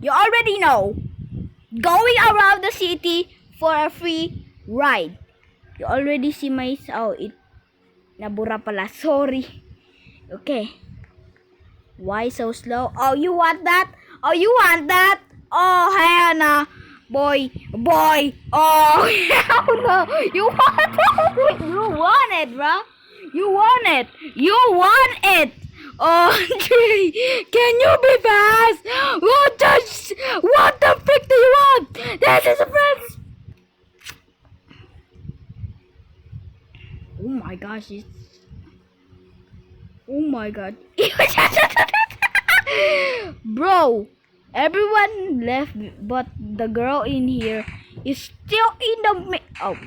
You already know. Going around the city for a free ride. You already see my... Oh, it... Nabura pala. Sorry. Okay. Why so slow? Oh, you want that? Oh, you want that? Oh, Hannah. Boy. Oh, hell no. You want it? You want it, bro. You want it. You want it. Oh, can you be fast? What the frick do you want? This is a friend. Oh my gosh, oh my god. Bro, everyone left but the girl in here is still in the oh.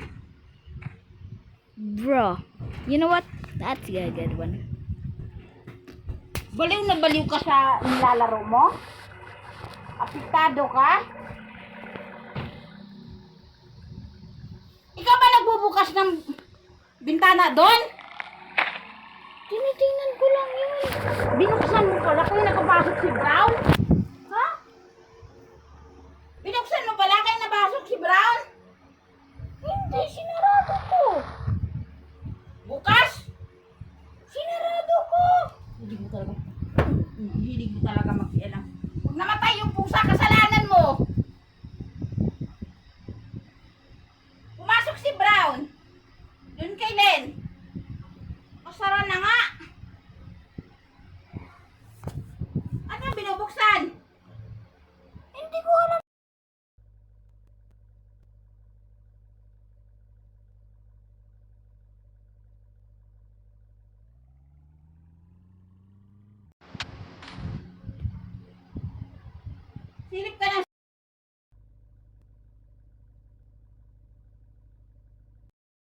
Bro, you know what? That's a good one. Baliw na baliw ka sa nilalaro mo? Apektado ka? Ikaw ba nagbubukas ng bintana doon? Tinitingnan ko lang yun. Binuksan mo pala kaya nakapasok si Brown? Ha? Binuksan mo pala kaya nabasok si Brown? Hindi, sinarado ko. Bukas? Sinarado ko. Hilig mo talaga magpialam. Huwag namatay yung pusa, kasalanan mo. Pumasok si Brown. Doon kay Len. Masara na nga. Ano binubuksan? Hindi ko alam. Silip ka na